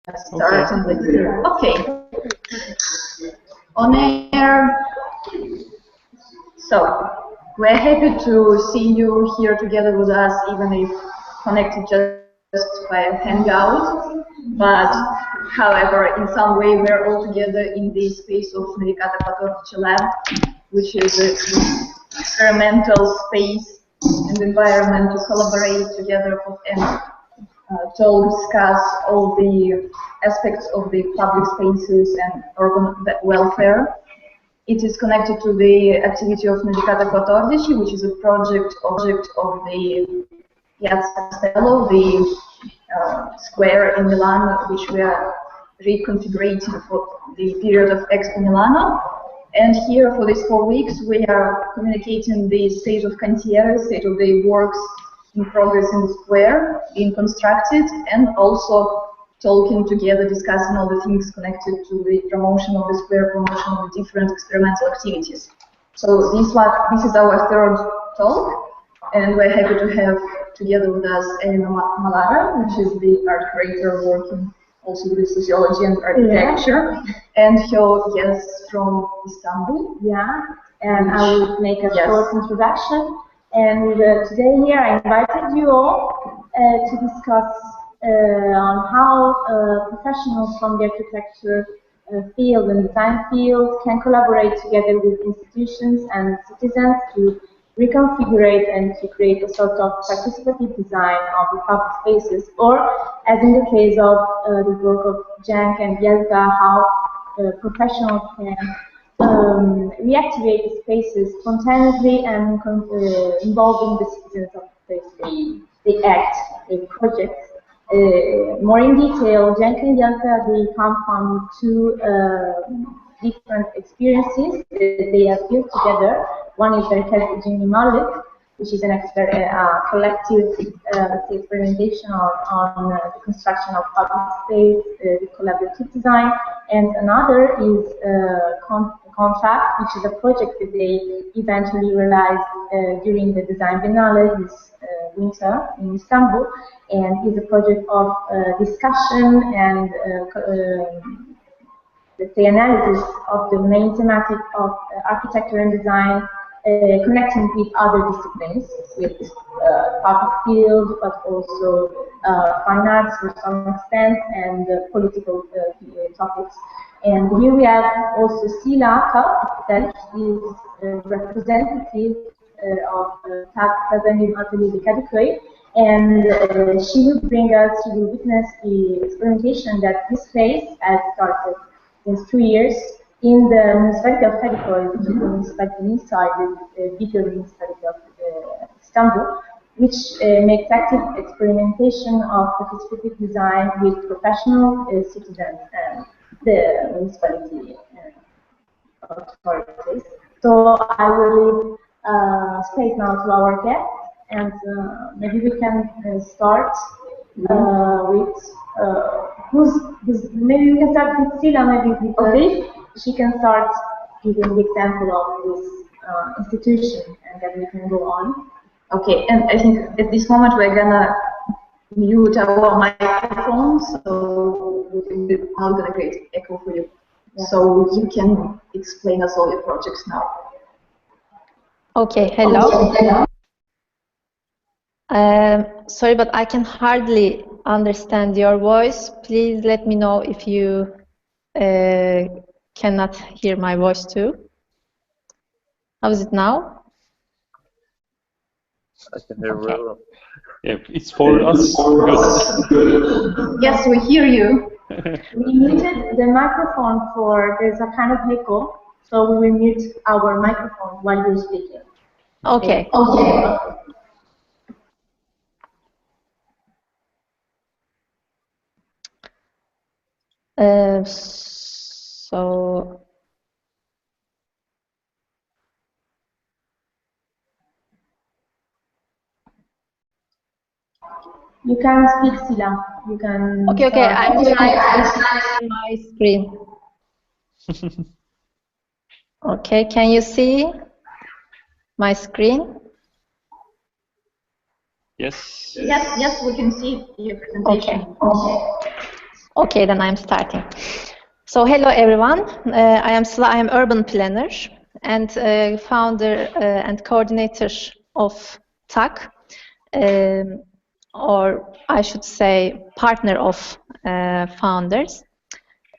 start on the okay. On air. So we're happy to see you here together with us, even if connected just by a hangout. But however, in some way, we're all together in the space of Nerikata Patornice Lab, which is an experimental space and environment to collaborate together and to discuss all the aspects of the public spaces and urban welfare. It is connected to the activity of Nerikata Patornice, which is a project of the Piazza Castello, the square in Milan, which we are reconfiguring for the period of Expo Milano. And here, for these 4 weeks, we are communicating the state of cantiere, state of the works in progress in the square, being constructed, and also talking together, discussing all the things connected to the promotion of the square, promotion of the different experimental activities. So this is our third talk, and we're happy to have together with us Elena Malara, which is the art curator working also with sociology and architecture, and her guests from Istanbul. Yeah, and I will make a short introduction. And today here I invited you all to discuss on how professionals from the architecture field and design field can collaborate together with institutions and citizens to reconfigure and to create a sort of participative design of the public spaces, or as in the case of the work of Cenk and Yelta, how professionals can reactivate the spaces spontaneously and involving the citizens of the space. They act, they project. More in detail, Cenk and Yelta, they come from two different experiences. They have built together. One is Herkes Mimarlik, which is an collective experimentation on the construction of public space with collaborative design, and another is Kontraakt, which is a project that they eventually realized during the design biennale this winter in Istanbul, and is a project of discussion and let's say analysis of the main thematic of architecture and design, connecting with other disciplines, with public field, but also fine arts to some extent, and political topics. And here we have also Sila, that is representative of Tasarim Atolyesi Kadikoy, and she will witness the experimentation that this place has started since 2 years in the municipality of Kadikoy, which is the municipality inside the bigger municipality of Istanbul, which makes active experimentation of participative design with professional citizens and the municipality authorities. So I will leave space now to our guests, and maybe we can start with maybe we can start with Sila, maybe because she can start giving the example of this institution, and then we can go on. Okay, and I think at this moment we're gonna mute our microphones, so we're not gonna create echo for you. Yeah. So you can explain us all your projects now. Okay, hello. Sorry, but I can hardly understand your voice. Please let me know if you cannot hear my voice too. How is it now? I can hear okay. well. Yeah, it's for us. Good. Yes, we hear you. We muted the microphone there's a kind of echo, so we will mute our microphone while you're speaking. Okay. Okay. So you can speak, Sila. You can. Okay. I'm trying to see my screen. Okay, can you see my screen? Yes. Yes, we can see your presentation. Okay. Okay, then I'm starting. So hello everyone, I am Sila, I am urban planner and founder and coordinator of TAC, or I should say partner of founders.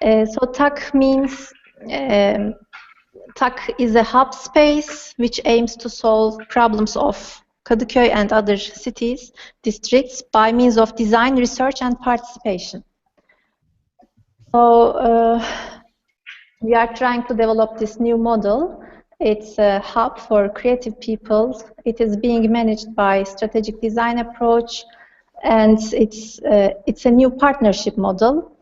So TAC means, TAC is a hub space which aims to solve problems of Kadikoy and other cities, districts by means of design, research and participation. So we are trying to develop this new model. It's a hub for creative people. It is being managed by strategic design approach, and it's a new partnership model.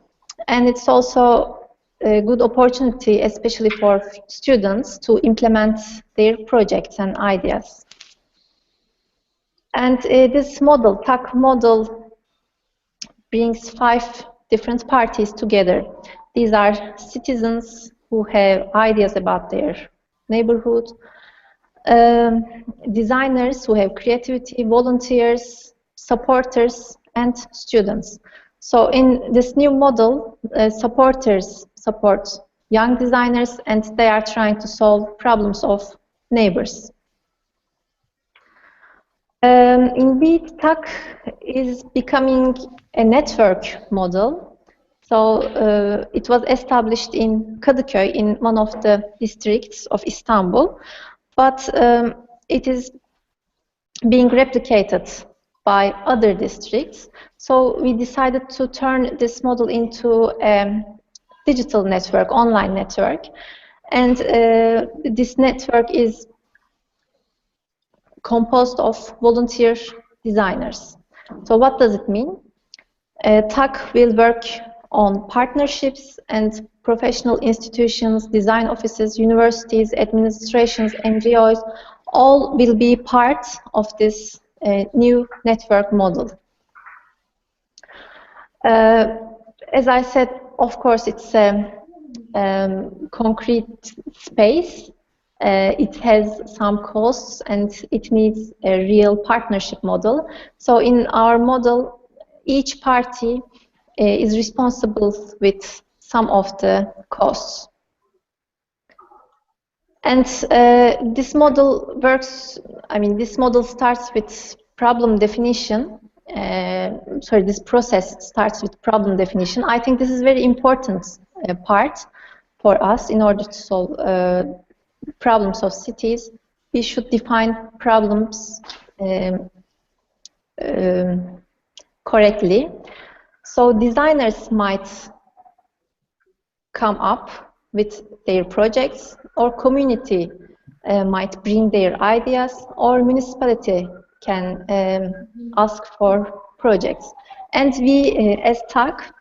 And it's also a good opportunity, especially for students, to implement their projects and ideas. And this model, TAC model, brings 5 different parties together. These are citizens who have ideas about their neighborhood, designers who have creativity, volunteers, supporters, and students. So in this new model, supporters support young designers, and they are trying to solve problems of neighbors. Indeed, TAC is becoming a network model. So it was established in Kadikoy, in one of the districts of Istanbul, but it is being replicated by other districts. So we decided to turn this model into a digital network, online network, and this network is composed of volunteer designers. So what does it mean? TAC will work on partnerships, and professional institutions, design offices, universities, administrations, NGOs, all will be part of this new network model. As I said, of course, it's a concrete space. It has some costs and it needs a real partnership model. So in our model, each party is responsible with some of the costs. And this model works, this model starts with problem definition. This process starts with problem definition. I think this is very important part for us in order to solve problems of cities. We should define problems correctly. So designers might come up with their projects, or community might bring their ideas, or municipality can ask for projects. And we, as TAC,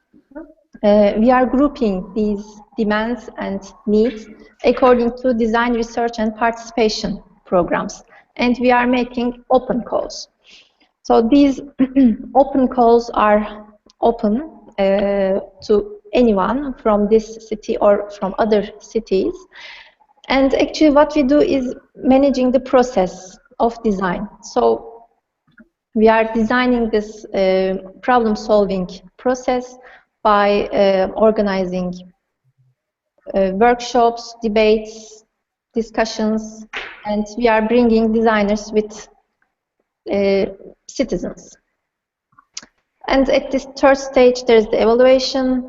we are grouping these demands and needs according to design, research, and participation programs. And we are making open calls. So these open calls are open to anyone from this city or from other cities. And actually what we do is managing the process of design. So we are designing this problem-solving process by organizing workshops, debates, discussions, and we are bringing designers with citizens. And at this third stage, there's the evaluation.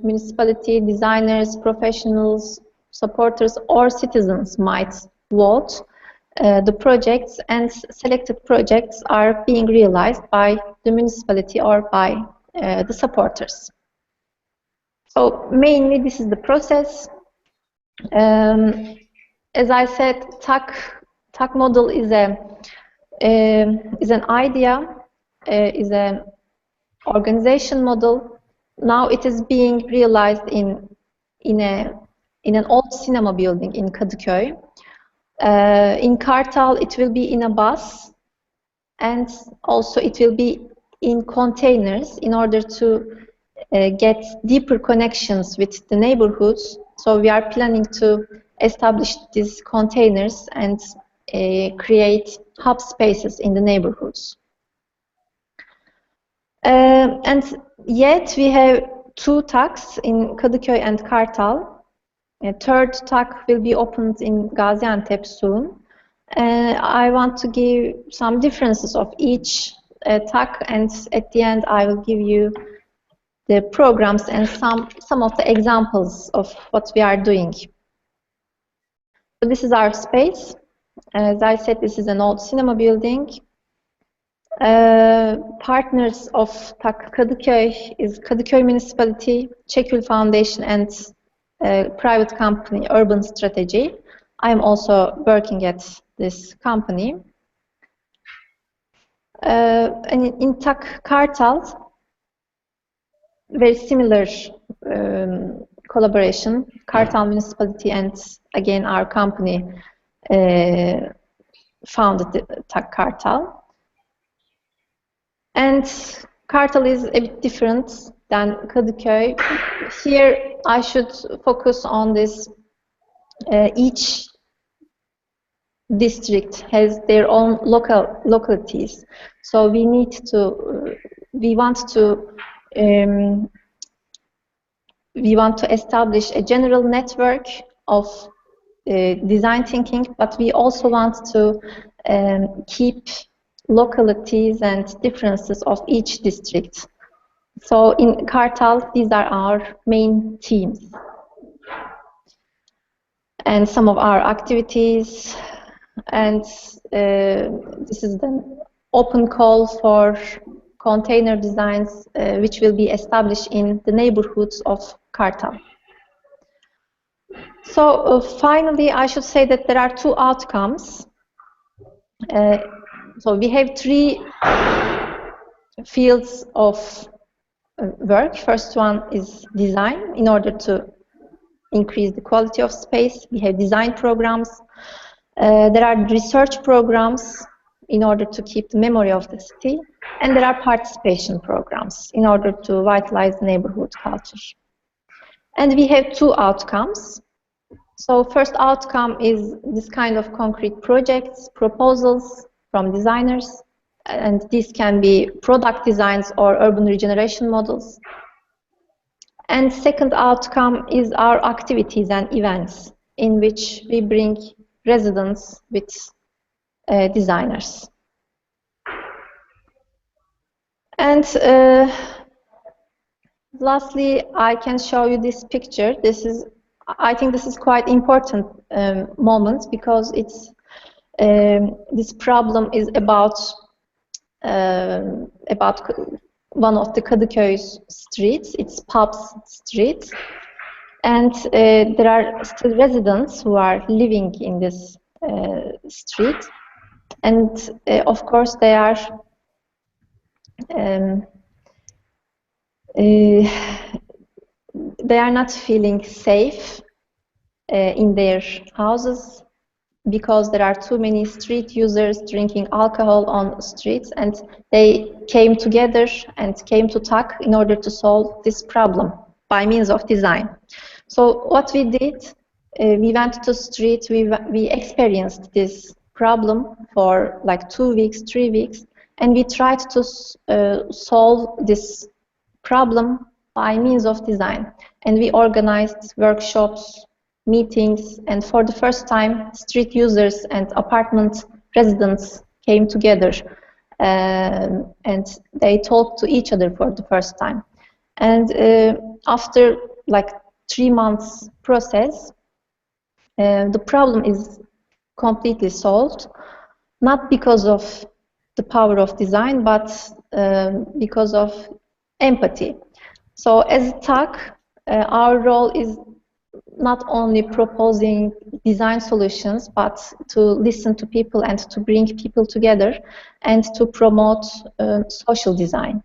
Municipality, designers, professionals, supporters, or citizens might vote the projects, and selected projects are being realized by the municipality or by the supporters. So mainly this is the process. As I said, TAC model is an idea, is an organization model. Now it is being realized in an old cinema building in Kadikoy. In Kartal, it will be in a bus, and also it will be in containers in order to get deeper connections with the neighborhoods. So we are planning to establish these containers and create hub spaces in the neighborhoods. And yet we have 2 TACs in Kadikoy and Kartal. A third TAC will be opened in Gaziantep soon. I want to give some differences of each TAC, and at the end I will give you the programs and some of the examples of what we are doing. So this is our space. As I said, this is an old cinema building. Partners of TAC Kadıköy is Kadıköy Municipality, Çekül Foundation, and private company Urban Strategy. I am also working at this company. And in TAC Kartal, very similar collaboration. Kartal Municipality and again our company founded the TAC Kartal. And Kartal is a bit different than Kadıköy. Here I should focus on this. Each district has their own localities. So we need to, we want to establish a general network of design thinking, but we also want to keep localities and differences of each district. So in Kartal, these are our main themes. And some of our activities, and this is the open call for container designs which will be established in the neighborhoods of Kartal. So finally, I should say that there are 2 outcomes. So we have 3 fields of work. First one is design. In order to increase the quality of space, we have design programs. There are research programs in order to keep the memory of the city, and there are participation programs in order to vitalize the neighborhood culture. And we have 2 outcomes. So first outcome is this kind of concrete projects, proposals from designers, and these can be product designs or urban regeneration models. And second outcome is our activities and events in which we bring residents with designers. And lastly, I can show you this picture. I think this is quite important moment because it's this problem is about one of the Kadiköy's streets. It's Pub's street, and there are still residents who are living in this street, and of course they are not feeling safe in their houses because there are too many street users drinking alcohol on streets, and they came together and came to TAC in order to solve this problem by means of design. So what we did, we went to the street, we experienced this problem for like 2 weeks, 3 weeks, and we tried to solve this problem by means of design. And we organized workshops, meetings, and for the first time, street users and apartment residents came together and they talked to each other for the first time. And after like 3 months process, the problem is completely solved, not because of the power of design, but because of empathy. So as TAC, our role is not only proposing design solutions, but to listen to people and to bring people together and to promote social design.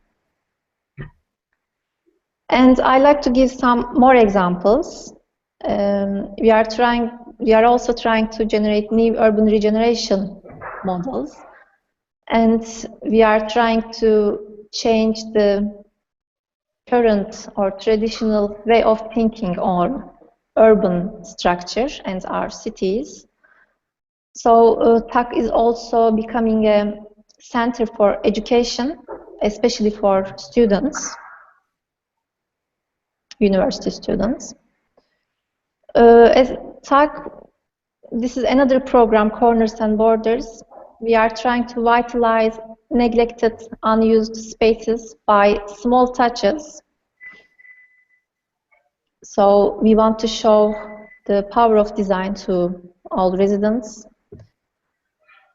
And I like to give some more examples. We are also trying to generate new urban regeneration models, and we are trying to change the current or traditional way of thinking on urban structure and our cities. So TAC is also becoming a center for education, especially for students. university students. As TAG, this is another program, Corners and Borders. We are trying to vitalize neglected, unused spaces by small touches. So we want to show the power of design to all residents.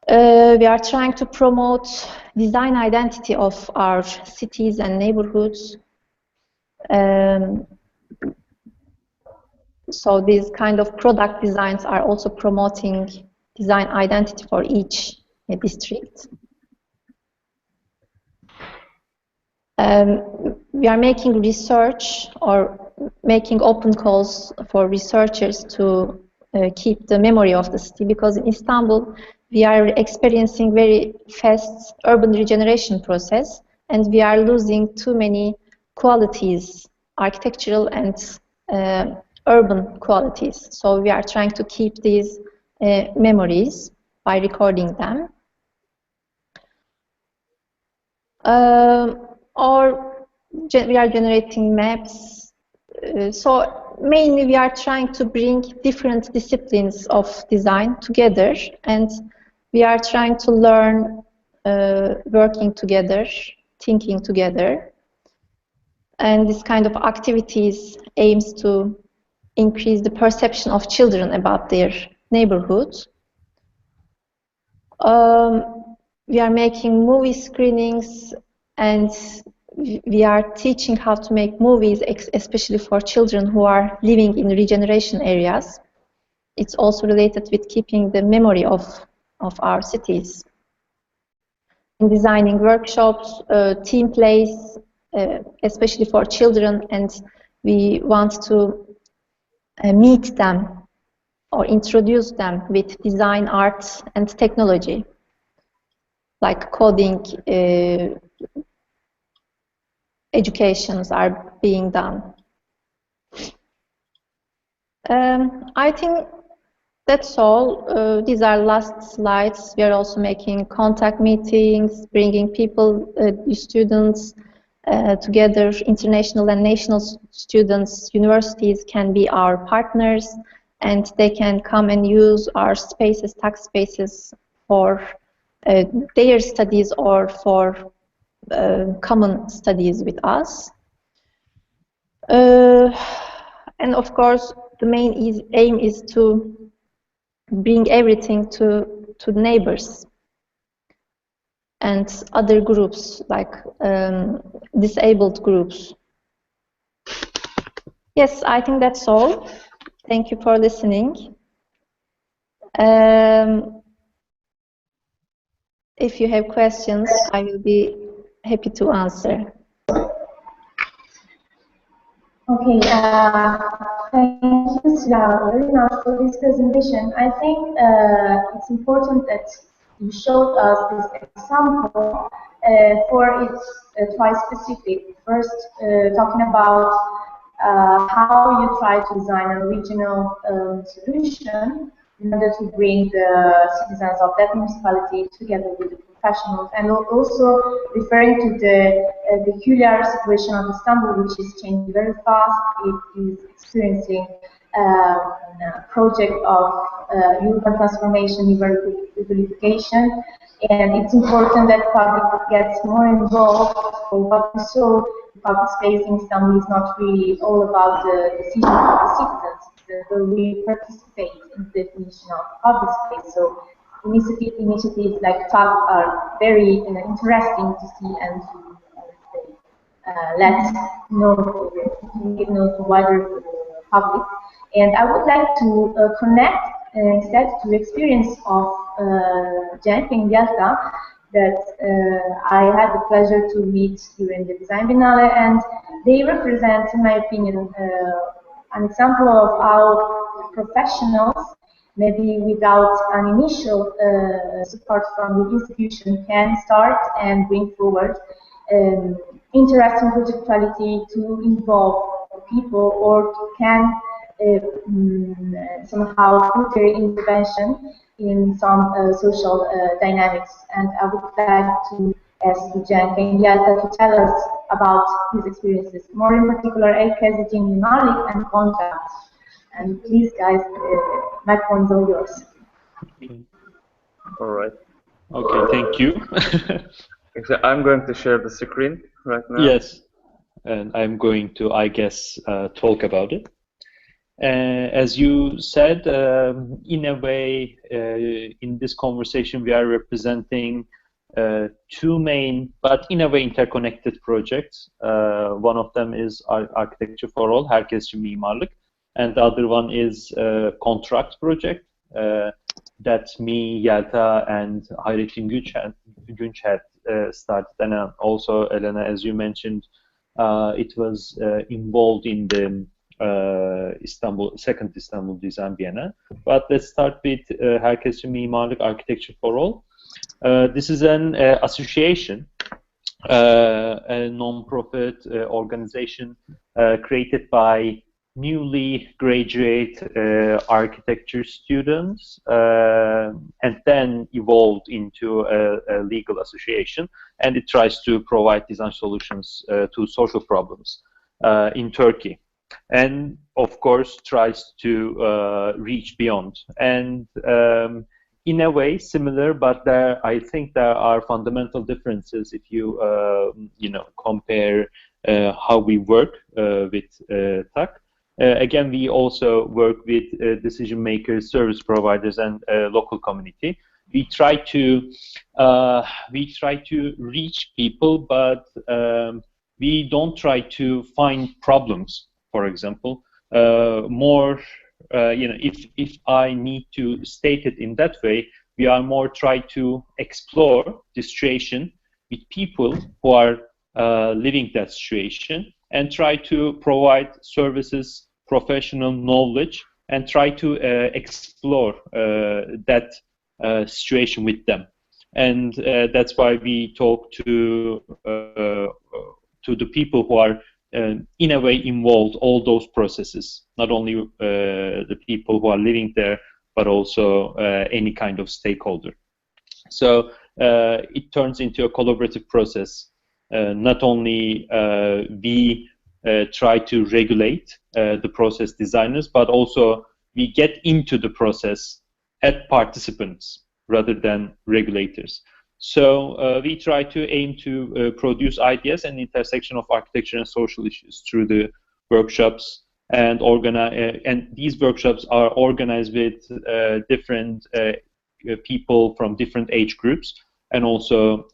We are trying to promote design identity of our cities and neighborhoods. So these kind of product designs are also promoting design identity for each district. We are making research or making open calls for researchers to keep the memory of the city, because in Istanbul we are experiencing very fast urban regeneration process, and we are losing too many qualities, architectural and urban qualities. So we are trying to keep these memories by recording them. Or we are generating maps. So mainly we are trying to bring different disciplines of design together, and we are trying to learn working together, thinking together. And this kind of activities aims to increase the perception of children about their neighborhood. We are making movie screenings, and we are teaching how to make movies, especially for children who are living in regeneration areas. It's also related with keeping the memory of our cities. In designing workshops, team plays, especially for children, and we want to meet them or introduce them with design, art, and technology, like coding. Educations are being done. I think that's all. These are last slides. We are also making contact meetings, bringing people, students together. International and national students, universities can be our partners, and they can come and use our spaces, TAG spaces, for their studies or for common studies with us. And of course, the main aim is to bring everything to neighbors and other groups, like disabled groups. Yes, I think that's all. Thank you for listening. If you have questions, I will be happy to answer. Okay, thank you, Sila, very much for this presentation. I think it's important that you showed us this example, for it's quite specific. First, talking about how you try to design a regional solution in order to bring the citizens of that municipality together with the professionals, and also referring to the peculiar situation of Istanbul, which is changing very fast. It is experiencing a project of urban transformation, revitalization, and it's important that public gets more involved. For what we saw, public space in Istanbul is not really all about the decision of the citizens, but we participate in the definition of public space. So initiatives like TAG are very interesting to see and to let know, give know to wider public. And I would like to connect instead to the experience of Cenk in Yelta that I had the pleasure to meet during the Design Biennale, and they represent, in my opinion, an example of how professionals, maybe without an initial support from the institution, can start and bring forward interesting projectuality to involve people, or can somehow put their intervention in some social dynamics. And I would like to ask Cenk and Yelta to tell us about his experiences, more in particular Herkes, Icin, Mimarlik, and Kontraakt. And please, guys, microphones are yours. Okay. All right. Okay, thank you. I'm going to share the screen right now. Yes, and I'm going to, I guess, talk about it. As you said, in a way, in this conversation, we are representing two main, but in a way interconnected projects. One of them is Architecture for All, Herkes Mimarlik, and the other one is Kontraakt project that me, Yelta, and Günç had started, and also Elena, as you mentioned, it was involved in the second Istanbul Design Biennial. But let's start with Herkes Mimarlik, Architecture for All. This is an association, a non-profit organization created by newly graduate architecture students and then evolved into a legal association, and it tries to provide design solutions to social problems in Turkey, and of course tries to reach beyond. And in a way similar, but I think there are fundamental differences if you compare how we work with TAC. Again, we also work with decision makers, service providers, and local community. We try to reach people, but we don't try to find problems. For example, if I need to state it in that way, we are more try to explore the situation with people who are living that situation, and try to provide services, professional knowledge, and try to explore that situation with them. And that's why we talk to the people who are in a way involved all those processes, not only the people who are living there, but also any kind of stakeholder. So it turns into a collaborative process. Not only we try to regulate the process designers, but also we get into the process as participants rather than regulators. So we try to aim to produce ideas and intersection of architecture and social issues through the workshops, and these workshops are organized with different people from different age groups, and also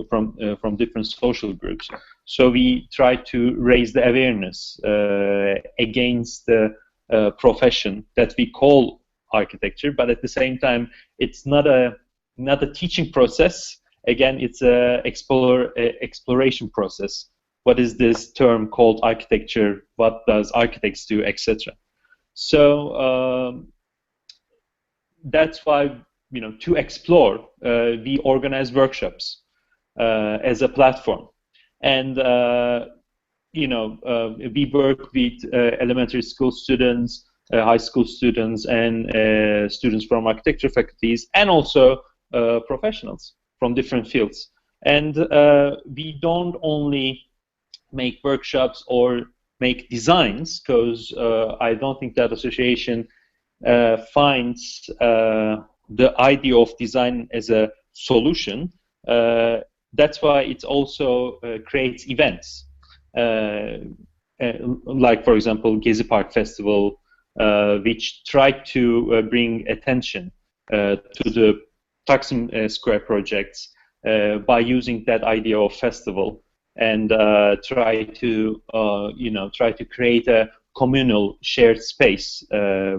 from different social groups. So we try to raise the awareness against the profession that we call architecture, but at the same time, it's not a teaching process. Again, it's a exploration process. What is this term called architecture? What does architects do, etc. So that's why, to explore, we organize workshops as a platform, and we work with elementary school students, high school students, and students from architecture faculties, and also professionals from different fields. And we don't only make workshops or make designs, because I don't think that association finds the idea of design as a solution. That's why it also creates events, like, for example, Gezi Park Festival, which tried to bring attention to the Taksim Square projects by using that idea of festival, and try to create a communal shared space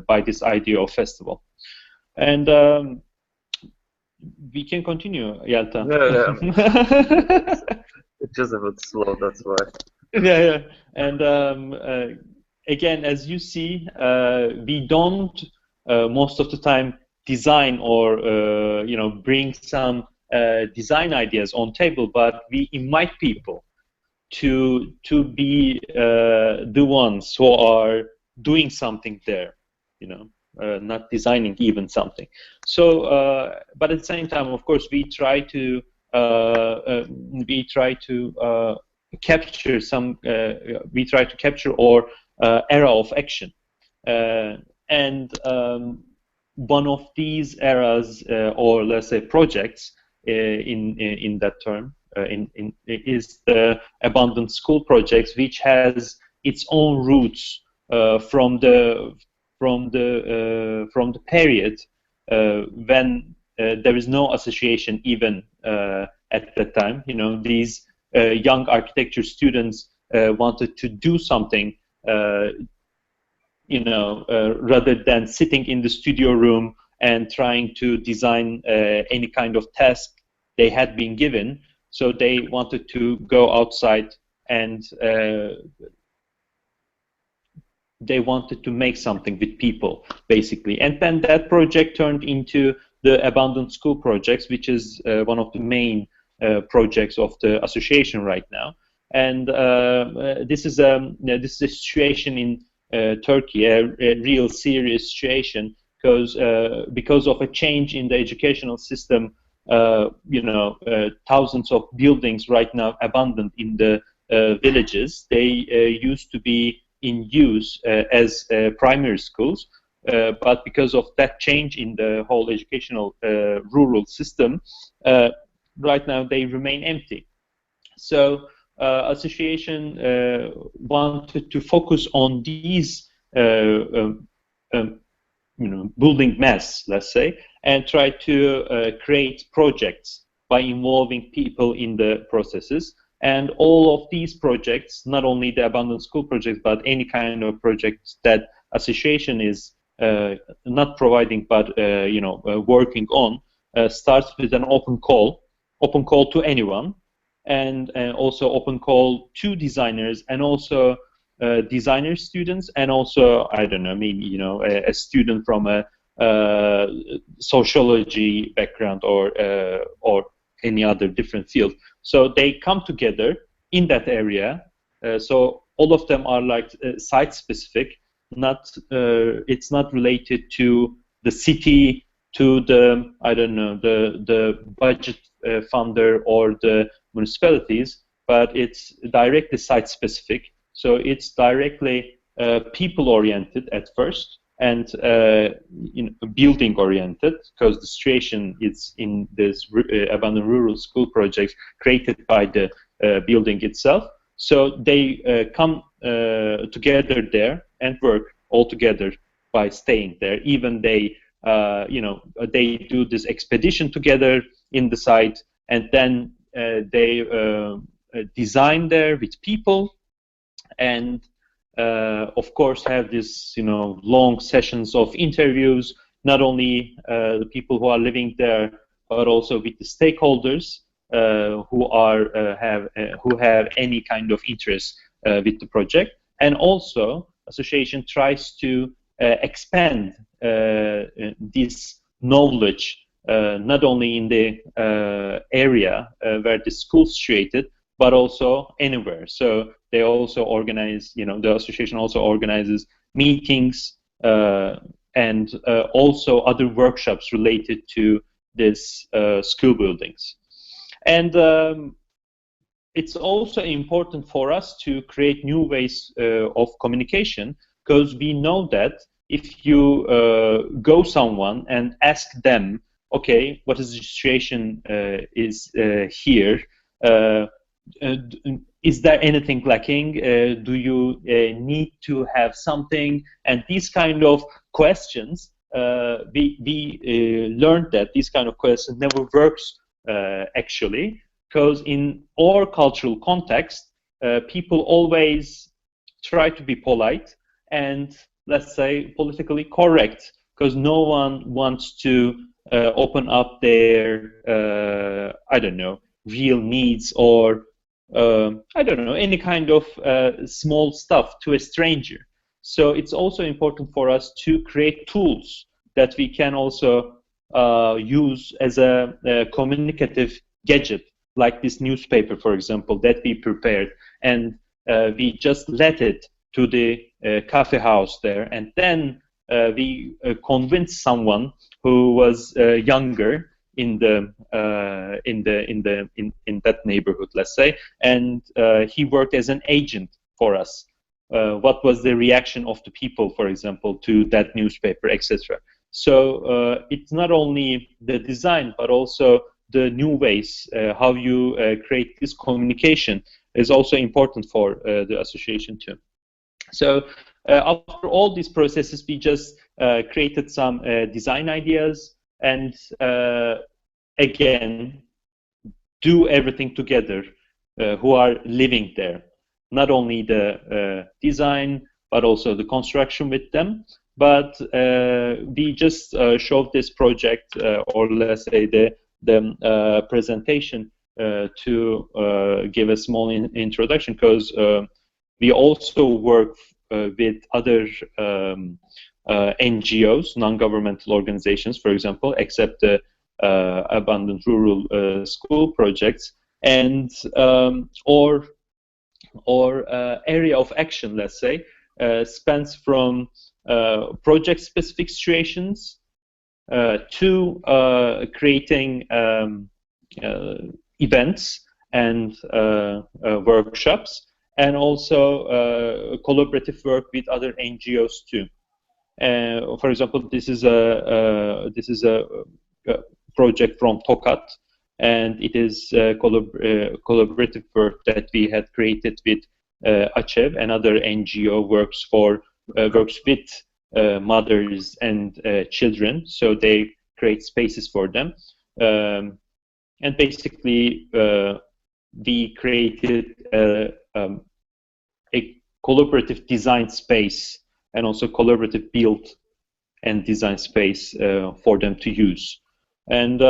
by this idea of festival. And we can continue, Yelta. Yeah. It's just a bit slow, that's why. Yeah. And again, as you see, we don't most of the time design or bring some design ideas on table, but we invite people to be the ones who are doing something there, not designing even something. So, but at the same time, of course, we try to we try to capture some, we try to capture our era of action. And one of these eras, or let's say projects, in that term, is the abandoned school projects, which has its own roots from the period when there is no association even at that time. You know, these young architecture students wanted to do something, you know, rather than sitting in the studio room and trying to design any kind of task they had been given. So they wanted to go outside and they wanted to make something with people, basically. And then that project turned into the abandoned school projects, which is one of the main projects of the association right now. And this is a situation in Turkey, a real serious situation, because of a change in the educational system. You know, thousands of buildings right now abandoned in the villages. They used to be in use as primary schools, but because of that change in the whole educational rural system, right now they remain empty. So association wanted to focus on these you know, building mass, let's say, and try to create projects by involving people in the processes. And all of these projects, not only the abandoned school projects, but any kind of projects that association is not providing, but you know, working on, starts with an open call to anyone, and also open call to designers, and also designer students, and also, I don't know, maybe, you know, a student from a sociology background, or any other different field. So they come together in that area. So all of them are like site specific. Not it's not related to the city, to the, I don't know, the budget funder or the municipalities, but it's directly site specific. So it's directly people oriented at first, and you know, building oriented, because the situation is in this abandoned rural school projects created by the building itself. So they come together there and work all together by staying there. Even they, you know, they do this expedition together in the site, and then they design there with people, and of course have this, you know, long sessions of interviews, not only the people who are living there, but also with the stakeholders who have any kind of interest with the project. And also association tries to expand this knowledge not only in the area where the school is situated, but also anywhere. So they also organize, you know, the association also organizes meetings and also other workshops related to this school buildings. And it's also important for us to create new ways of communication, because we know that if you go someone and ask them, okay, what is the situation is here? Is there anything lacking? Do you need to have something? And these kind of questions, we learned that these kind of questions never works actually, because in our cultural context, people always try to be polite and, let's say, politically correct, because no one wants to open up their, I don't know, real needs, or I don't know, any kind of small stuff to a stranger. So it's also important for us to create tools that we can also use as a communicative gadget, like this newspaper, for example, that we prepared, and we just let it to the coffee house there, and then we convinced someone who was younger in that neighborhood, let's say, and he worked as an agent for us. What was the reaction of the people, for example, to that newspaper, etc. So it's not only the design, but also the new ways how you create this communication is also important for the association too. So after all these processes, we just created some design ideas and again do everything together who are living there. Not only the design, but also the construction with them. But we just showed this project, or let's say the presentation, to give a small introduction, because we also work with other NGOs, non-governmental organizations, for example, except the abandoned rural school projects, and or area of action, let's say, spans from project-specific situations to creating events and workshops, and also collaborative work with other NGOs too. For example, this is a project from Tokat, and it is collaborative work that we had created with Achev, another NGO works with mothers and children, so they create spaces for them. And basically, we created a collaborative design space and also collaborative build and design space for them to use. And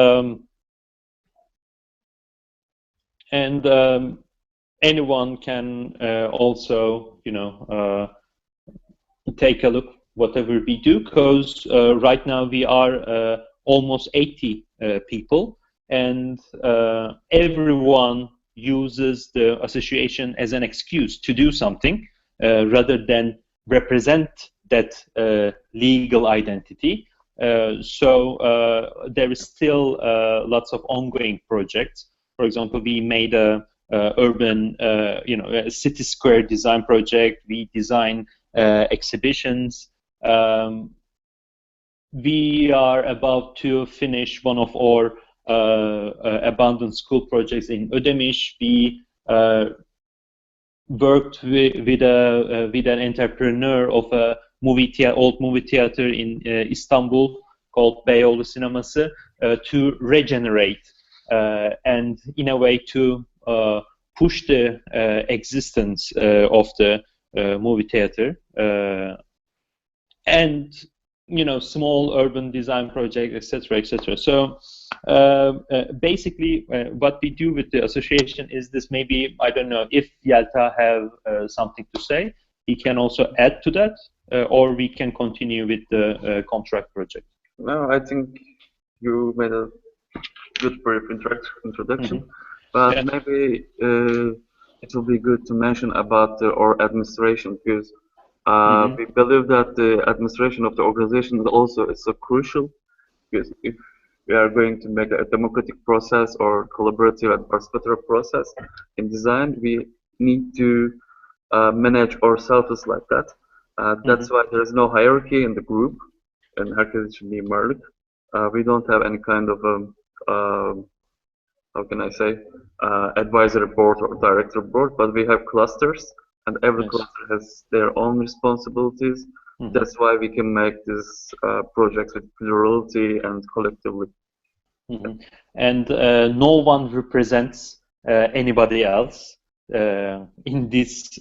anyone can also, take a look whatever we do, because right now we are almost 80 people, and everyone uses the association as an excuse to do something rather than represent that legal identity. So there is still lots of ongoing projects. For example, we made a urban, a city square design project. We design exhibitions. We are about to finish one of our abandoned school projects in Ödemiş. We worked with an entrepreneur of a old movie theater in Istanbul called Beyoğlu Sineması to regenerate and in a way to push the existence of the movie theater, and small urban design projects, etc., etc. So basically, what we do with the association is this. Maybe I don't know if Yelta have something to say. He can also add to that, or we can continue with the contract project. No, I think you made a good brief introduction, but Yeah. maybe it will be good to mention about our administration, because we believe that the administration of the organization is so crucial, because if we are going to make a democratic process or collaborative and participatory process in design, we need to manage ourselves like that. That's why there is no hierarchy in the group, and Herkes Mimarlik. We don't have any kind of how can I say, advisory board or director board, but we have clusters, and every cluster has their own responsibilities. That's why we can make these projects with plurality and collectively. And no one represents anybody else in this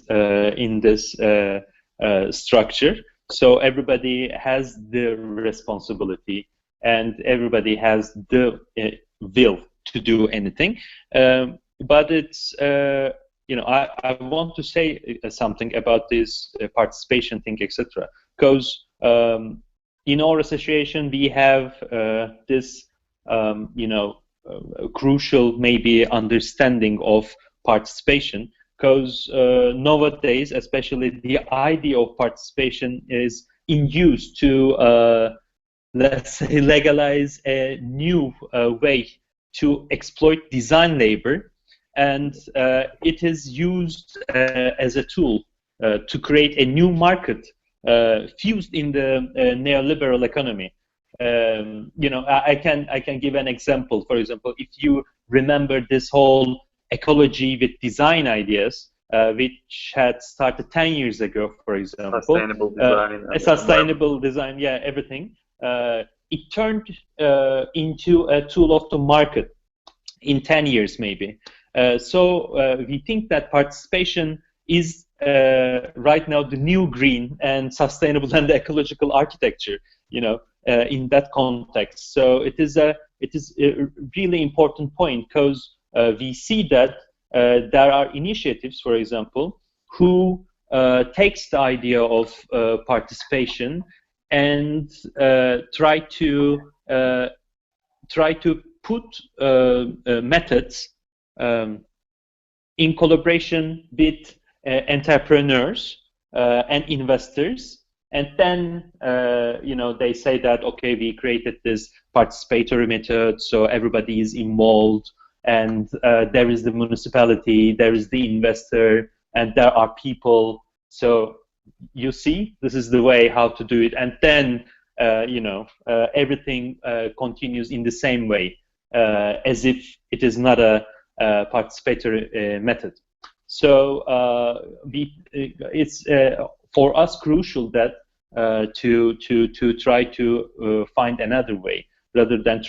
structure. So everybody has the responsibility, and everybody has the will to do anything. But it's I want to say something about this participation thing, etc. Because in our association we have this crucial maybe understanding of participation, because nowadays, especially, the idea of participation is in use to let's say, legalize a new way to exploit design labor, and it is used as a tool to create a new market fused in the neoliberal economy. You know, I can give an example. For example, if you remember this whole ecology with design ideas, which had started 10 years ago, for example. Sustainable design. Sustainable design, yeah, everything. It turned into a tool of the market in 10 years, maybe. So we think that participation is right now the new green and sustainable and ecological architecture, you know, in that context. So it is a really important point, because we see that there are initiatives, for example, who takes the idea of participation and try to put methods in collaboration with entrepreneurs and investors, and then you know, they say that, okay, we created this participatory method, so everybody is involved, and there is the municipality, there is the investor, and there are people. So you see, this is the way how to do it, and then you know, everything continues in the same way, as if it is not a participatory method. So it's for us crucial that to try to find another way, rather than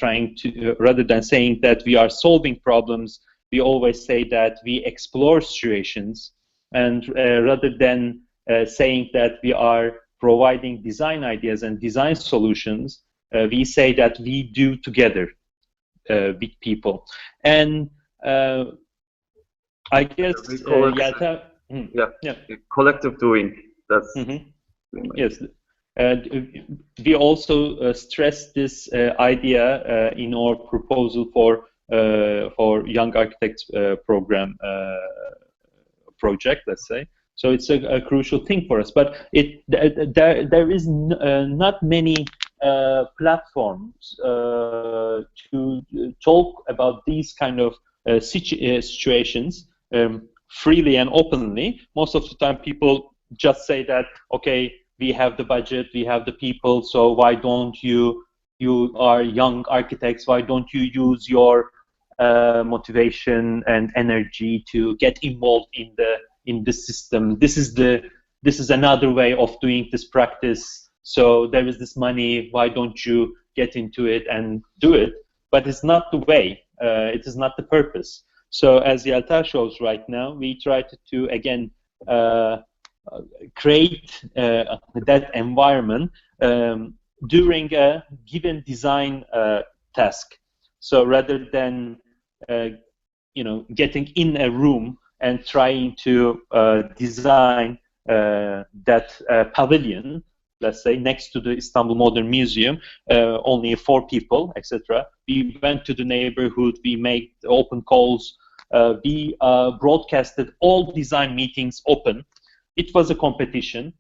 saying that we are solving problems. We always say that we explore situations, and rather than saying that we are providing design ideas and design solutions, we say that we do together with people. And I guess Yelta, collective doing. That's yes. We also stress this idea in our proposal for Young Architects program project, let's say. So it's a crucial thing for us. But there is not many platforms to talk about these kind of situations freely and openly. Most of the time, people just say that, okay, we have the budget, we have the people, so why don't you are young architects, why don't you use your motivation and energy to get involved in the system? This is another way of doing this practice. So there is this money, why don't you get into it and do it? But it's not the way, it is not the purpose. So as Yelta shows right now, we try to again create that environment during a given design task. So rather than you know, getting in a room and trying to design that pavilion, let's say, next to the Istanbul Modern Museum, only 4 people, etc. We went to the neighborhood, we made open calls, we broadcasted all design meetings open. It was a competition.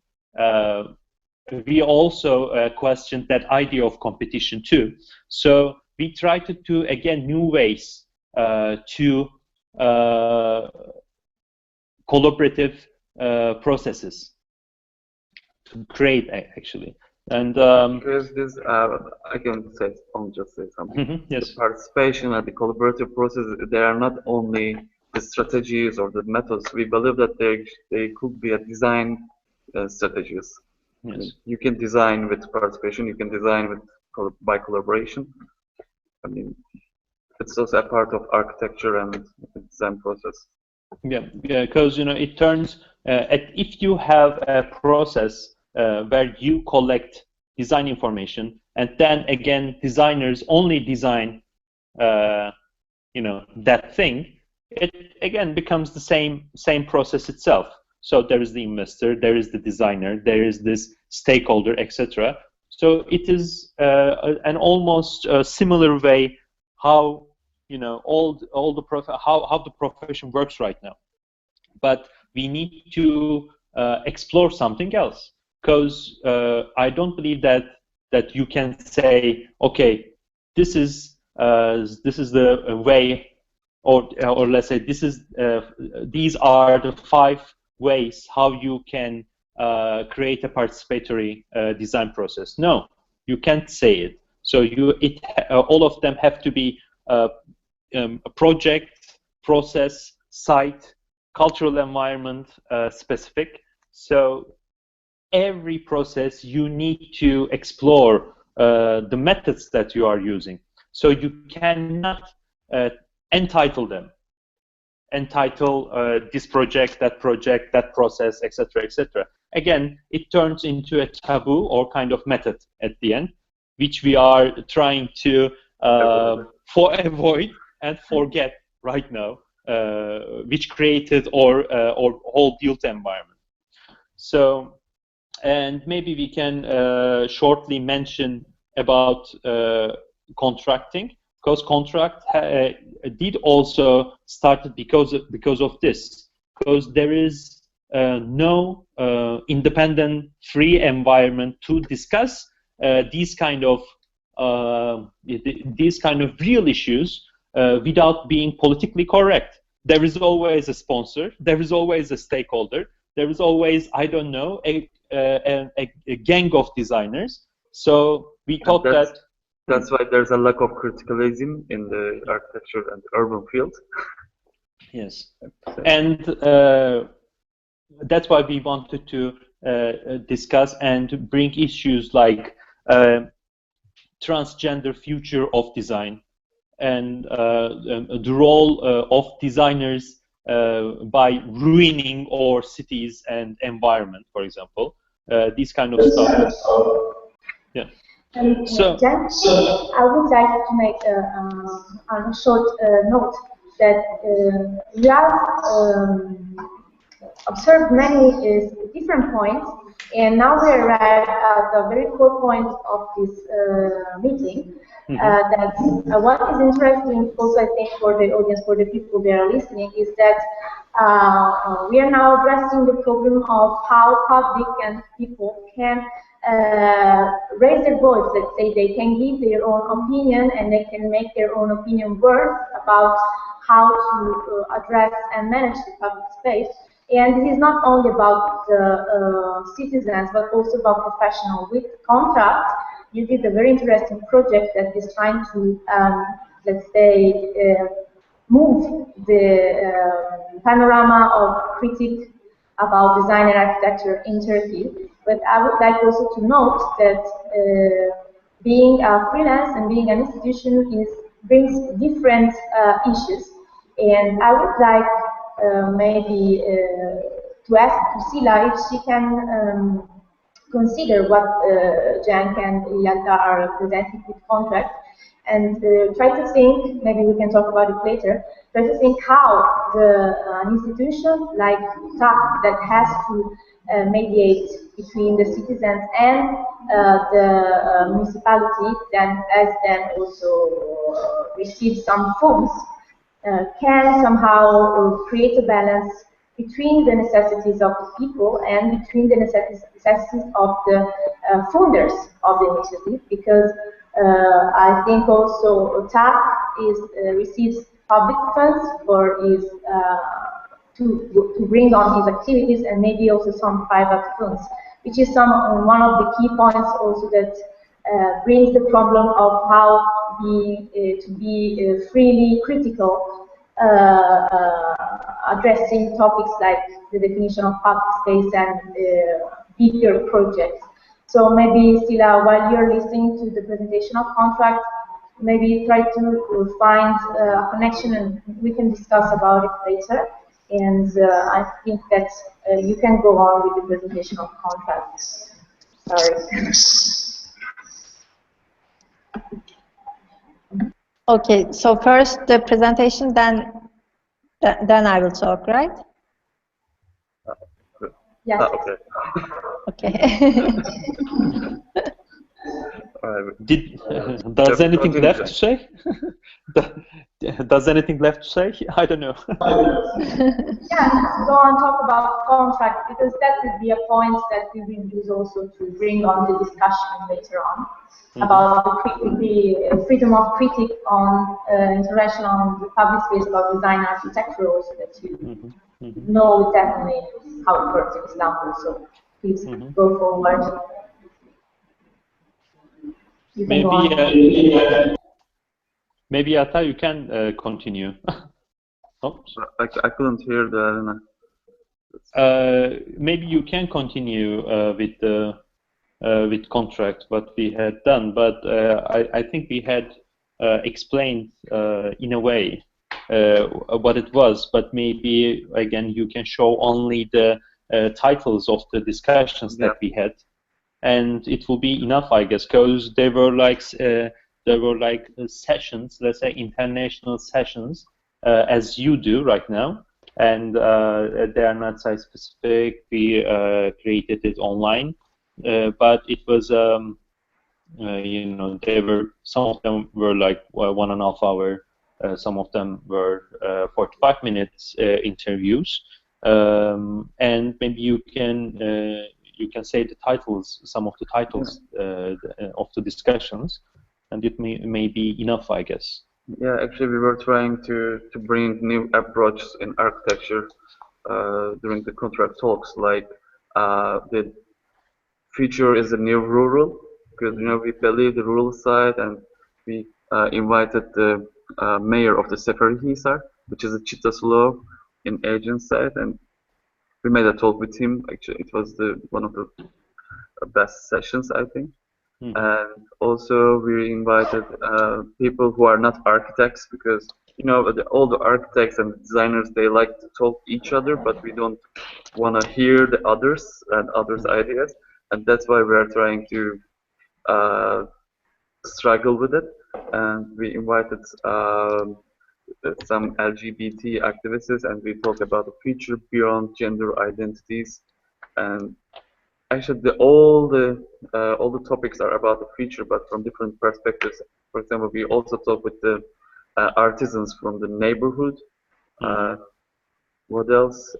We also questioned that idea of competition too. So we tried to do, again, new ways to collaborative processes to create, actually. And because this, I can say, I'll just say something. Yes. The participation and the collaborative process, they are not only the strategies or the methods. We believe that they could be a design strategies. Yes. You can design with participation. You can design by collaboration. I mean, it's also a part of architecture and the design process. Yeah, because you know, it turns if you have a process where you collect design information, and then again designers only design you know, that thing, it again becomes the same process itself. So there is the investor, there is the designer, there is this stakeholder, etc. So it is an almost similar way how, you know, how the profession works right now. But we need to explore something else, because I don't believe that that you can say, okay, this is the way, or let's say this is these are the 5 ways how you can create a participatory design process. No, you can't say it. So all of them have to be a project, process, site, cultural environment specific. So every process you need to explore the methods that you are using. So you cannot entitle them. Entitle this project, that process, etc., etc. Again, it turns into a taboo or kind of method at the end, which we are trying to avoid and forget right now, which created or whole Yelta environment. So, and maybe we can shortly mention about contracting, because contract did also started because of this, because there is no independent, free environment to discuss these kind of real issues without being politically correct. There is always a sponsor, there is always a stakeholder, there is always, I don't know, a gang of designers. So we thought that's why there's a lack of criticalism in the architecture and urban field. Yes, and that's why we wanted to discuss and bring issues like transgender future of design and the role of designers by ruining our cities and environment, for example, these kind of stuff. Yeah. So, I would like to make a short note that we have observed many different points, and now we arrive at the very core point of this meeting. That what is interesting, also I think for the audience, for the people that are listening, is that we are now addressing the problem of how public and people can raise their voice. Let's say they can give their own opinion and they can make their own opinion work about how to address and manage the public space. And this is not only about the citizens, but also about professionals. With Kontraakt, you did a very interesting project that is trying to, let's say, move the panorama of critique about design and architecture in Turkey. But I would like also to note that being a freelance and being an institution brings different issues. And I would like maybe to ask to Sila if she can consider what Cenk and Yelta are presenting with Kontraakt, and try to think, maybe we can talk about it later, try to think how an institution like TAC that has to mediate between the citizens and the municipality, then also receive some funds, can somehow create a balance between the necessities of the people and between the necessities of the funders of the initiative, because I think also TAC receives public funds for his to bring on his activities, and maybe also some private funds, which is one of the key points also that brings the problem of how to be freely critical, addressing topics like the definition of public space and bigger projects. So maybe, Sila, while you're listening to the presentation of Kontraakt, maybe try to find a connection and we can discuss about it later. And I think that you can go on with the presentation of Kontraakt. Sorry. Okay, so first the presentation, then I will talk, right? Yes. Okay. Okay. Does anything left to say? Does anything left to say? I don't know. Yeah, let's go on talk about contract, because that would be a point that we will use also to bring on the discussion later on about the freedom of critique on interaction on the public space about design architecture, also that you know definitely how it works in Istanbul. So please go forward. You can go on. Maybe Ata, you can continue. Oops. I couldn't hear the Elena. Maybe you can continue with contract what we had done, but I think we had explained in a way what it was, but maybe again you can show only the titles of the discussions that we had, and it will be enough, I guess, because they were like sessions, let's say international sessions, as you do right now, and they are not site specific. We created it online, but it was you know, they were, some of them were like 1.5 hours, some of them were 45 minutes interviews, and maybe you can say the titles, some of the titles of the discussions, and it may be enough, I guess. Yeah, actually we were trying to bring new approaches in architecture during the contract talks, like the future is the new rural, because you know we believe the rural side, and we invited the mayor of the Seferihisar, which is a Chitas law in Aegean side, and we made a talk with him. Actually, it was one of the best sessions, I think. And also we invited people who are not architects, because you know all the architects and designers, they like to talk each other, but we don't want to hear the others and others' ideas, and that's why we are trying to struggle with it. And we invited some LGBT activists, and we talked about the future beyond gender identities. And actually, all the topics are about the future, but from different perspectives. For example, we also talk with the artisans from the neighborhood. What else?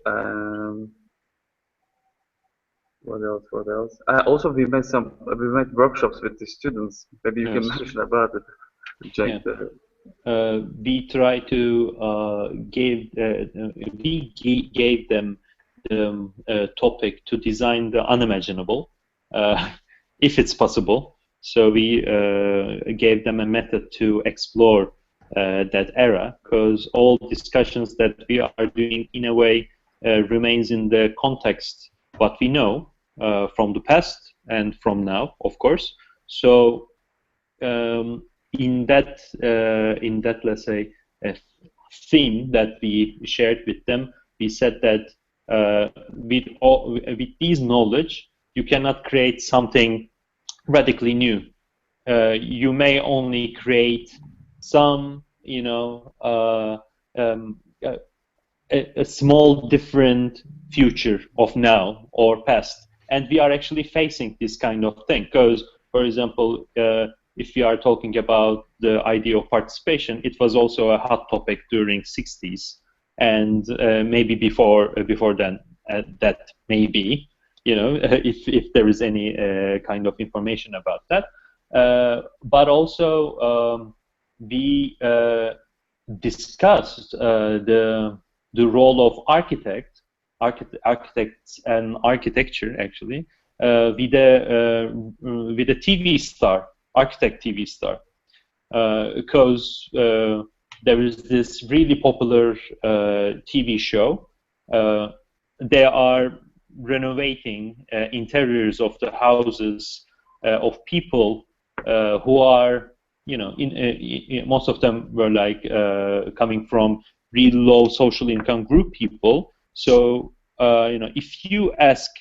What else? Also, we made workshops with the students. Maybe you can mention about it, Cenk. We try to we gave them the topic to design the unimaginable, if it's possible. So we gave them a method to explore that era, because all discussions that we are doing in a way remains in the context what we know from the past and from now, of course. So in that let's say theme that we shared with them, we said that with these knowledge, you cannot create something radically new. You may only create some, you know, a small different future of now or past. And we are actually facing this kind of thing, because, for example, if we are talking about the idea of participation, it was also a hot topic during 60s. And maybe before then, that maybe, you know, if there is any kind of information about that. But also we discussed the role of architects and architecture, actually, with a TV star, architect TV star, because there is this really popular TV show. They are renovating interiors of the houses of people who are, you know, most of them were like coming from really low social income group people. So, you know, if you ask,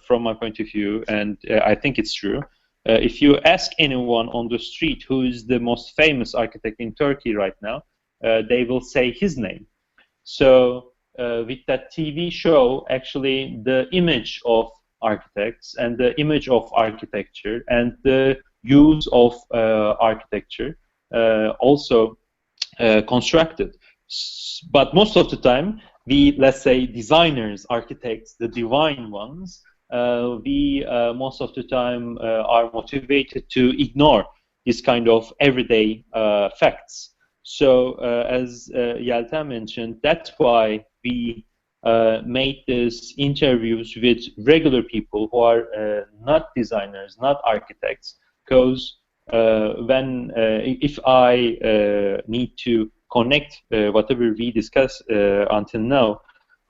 from my point of view, and I think it's true, if you ask anyone on the street who is the most famous architect in Turkey right now, they will say his name. So with that TV show, actually the image of architects and the image of architecture and the use of architecture also constructed. But most of the time, we, let's say, designers, architects, the divine ones, we most of the time are motivated to ignore this kind of everyday facts. So as Yelta mentioned, that's why we made these interviews with regular people who are not designers, not architects, because if I need to connect whatever we discussed until now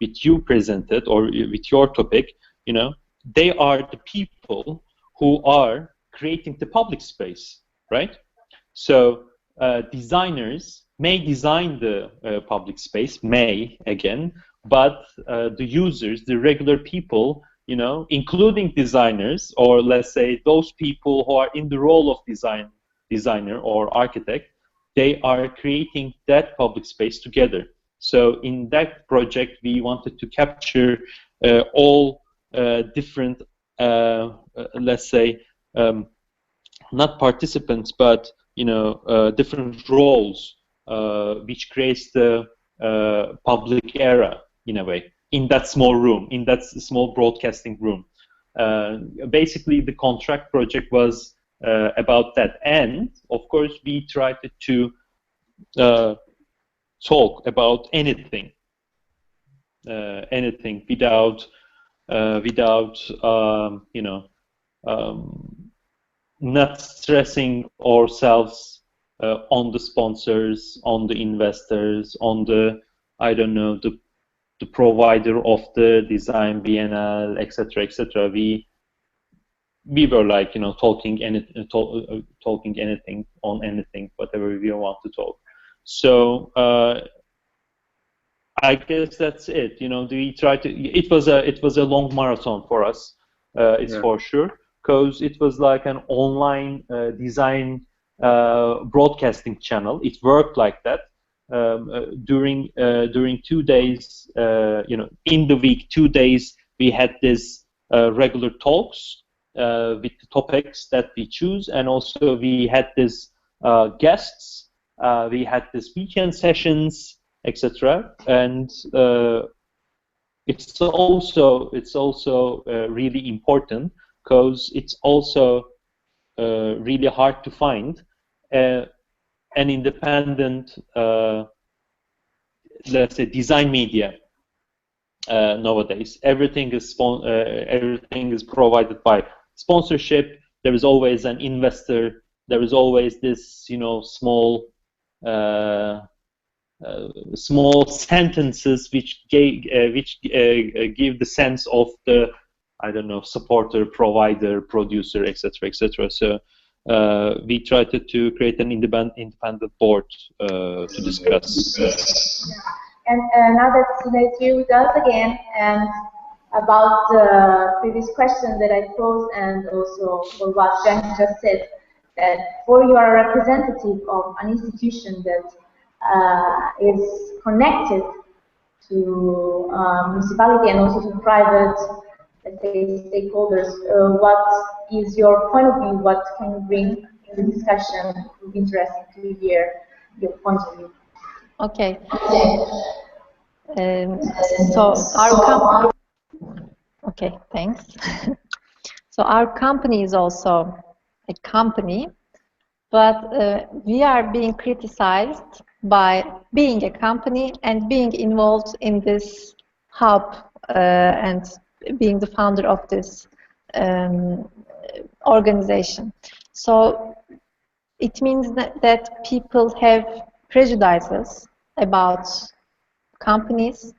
with you presented or with your topic, you know, they are the people who are creating the public space, right? So designers may design the public space, but the users, the regular people, you know, including designers, or let's say those people who are in the role of designer or architect, they are creating that public space together. So in that project, we wanted to capture all different, let's say, not participants, but you know, different roles, which creates the public era in a way, in that small room, in that small broadcasting room. Basically, the Kontraakt project was about that, and of course, we tried to talk about anything, without you know, not stressing ourselves on the sponsors, on the investors, on the, I don't know, the provider of the design biennale, etc., etc. We were like, you know, talking anything on anything, whatever we want to talk. So I guess that's it. You know, we try to. It was a long marathon for us. It's for sure, because it was like an online design broadcasting channel. It worked like that. During 2 days, you know, in the week, 2 days, we had this regular talks with the topics that we choose, and also we had this guests, we had this weekend sessions, etc. And it's also really important, because it's also really hard to find an independent, let's say, design media nowadays. Everything is provided by sponsorship. There is always an investor. There is always this, you know, small sentences which give the sense of the, I don't know, supporter, provider, producer, etc., etc. So we tried to create an independent board to discuss. And now that Sila is here with us again, and about the previous question that I posed, and also for what Cenk just said, that for you are a representative of an institution that is connected to municipality and also to private, let's say, stakeholders. What is your point of view? What can you bring in the discussion? It would be interesting to hear your point of view. Okay. So our okay, thanks. So our company is also a company, but we are being criticized by being a company and being involved in this hub and being the founder of this organization. So it means that people have prejudices about companies.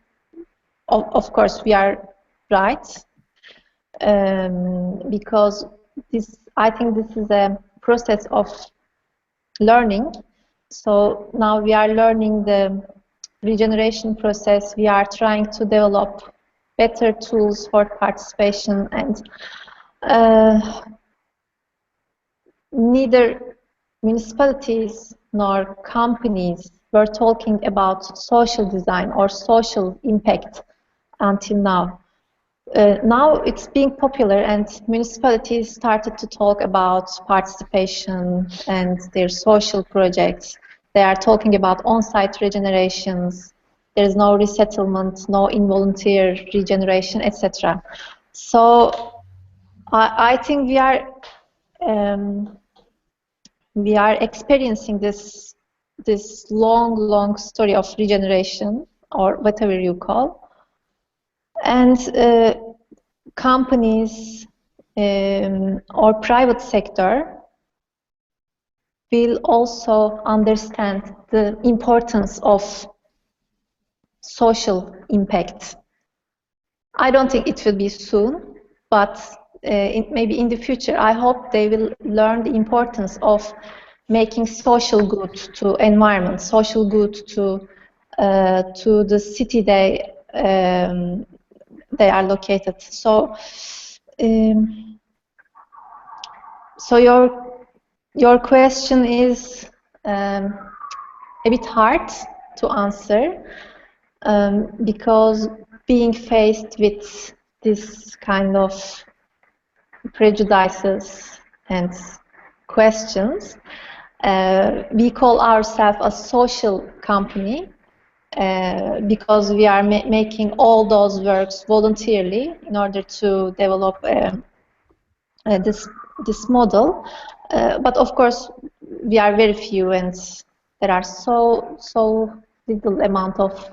Of course, we are right, because I think this is a process of learning. So now we are learning the regeneration process. We are trying to develop better tools for participation, and neither municipalities nor companies were talking about social design or social impact until now. Now it's being popular, and municipalities started to talk about participation and their social projects. they are talking about on-site regenerations. There is no resettlement, no involuntary regeneration, etc. So I think we are experiencing this long story of regeneration, or whatever you call, and companies or private sector will also understand the importance of social impact. I don't think it will be soon, but maybe in the future, I hope they will learn the importance of making social good to environment, social good to the city they are located. So, so your question is a bit hard to answer because being faced with this kind of prejudices and questions, we call ourselves a social company because we are making all those works voluntarily in order to develop this model. But of course, we are very few, and there are so little amount of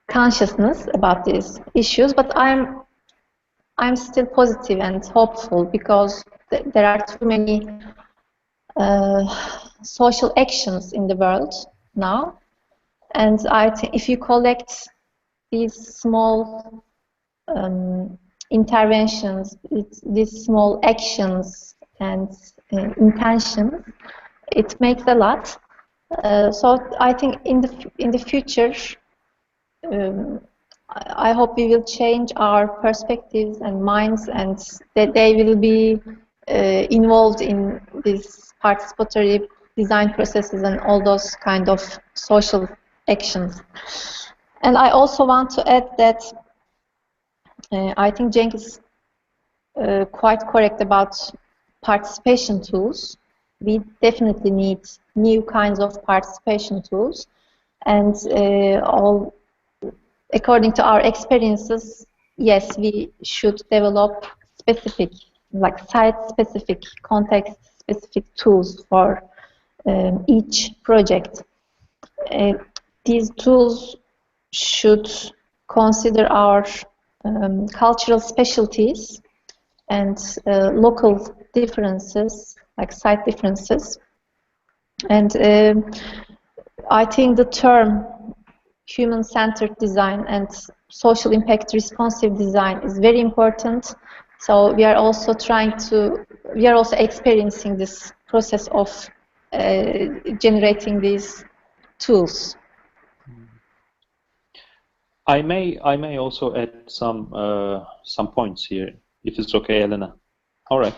consciousness about these issues. But I'm still positive and hopeful because there are too many social actions in the world now, and I think if you collect these small interventions, these small actions and intentions, it makes a lot. So I think in the future, I hope we will change our perspectives and minds, and that they will be involved in these participatory design processes and all those kind of social actions. And I also want to add that I think Cenk is quite correct about participation tools. We definitely need new kinds of participation tools, and according to our experiences, yes, we should develop specific, like site-specific, context-specific tools for each project. These tools should consider our cultural specialties and local differences, like site differences. And I think the term human-centered design and social impact responsive design is very important. So we are also experiencing this process of generating these tools. I may also add some points here, if it's okay, Elena. All right.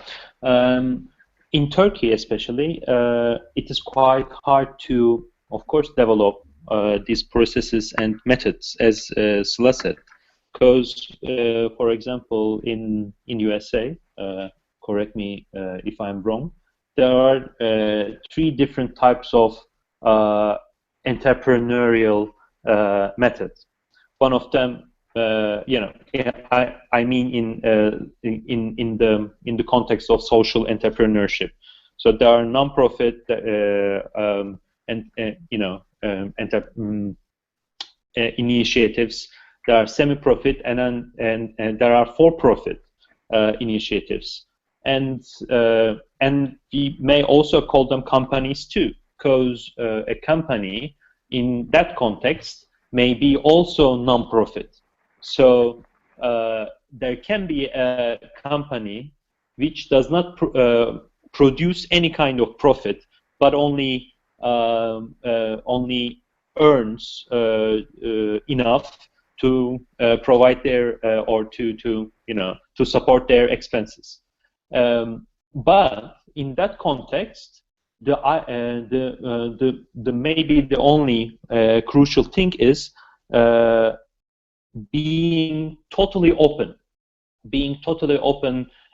In Turkey, especially, it is quite hard to, of course, develop these processes and methods, as Sila said, because, for example, in USA, correct me if I'm wrong, there are 3 different types of entrepreneurial methods. One of them, I mean, in the context of social entrepreneurship. So there are non-profit initiatives. There are semi-profit, and there are for-profit initiatives, and we may also call them companies too, because a company in that context may be also non-profit. So there can be a company which does not produce any kind of profit, but only earns enough to provide their or to support their expenses. But in that context, maybe the only crucial thing is being totally open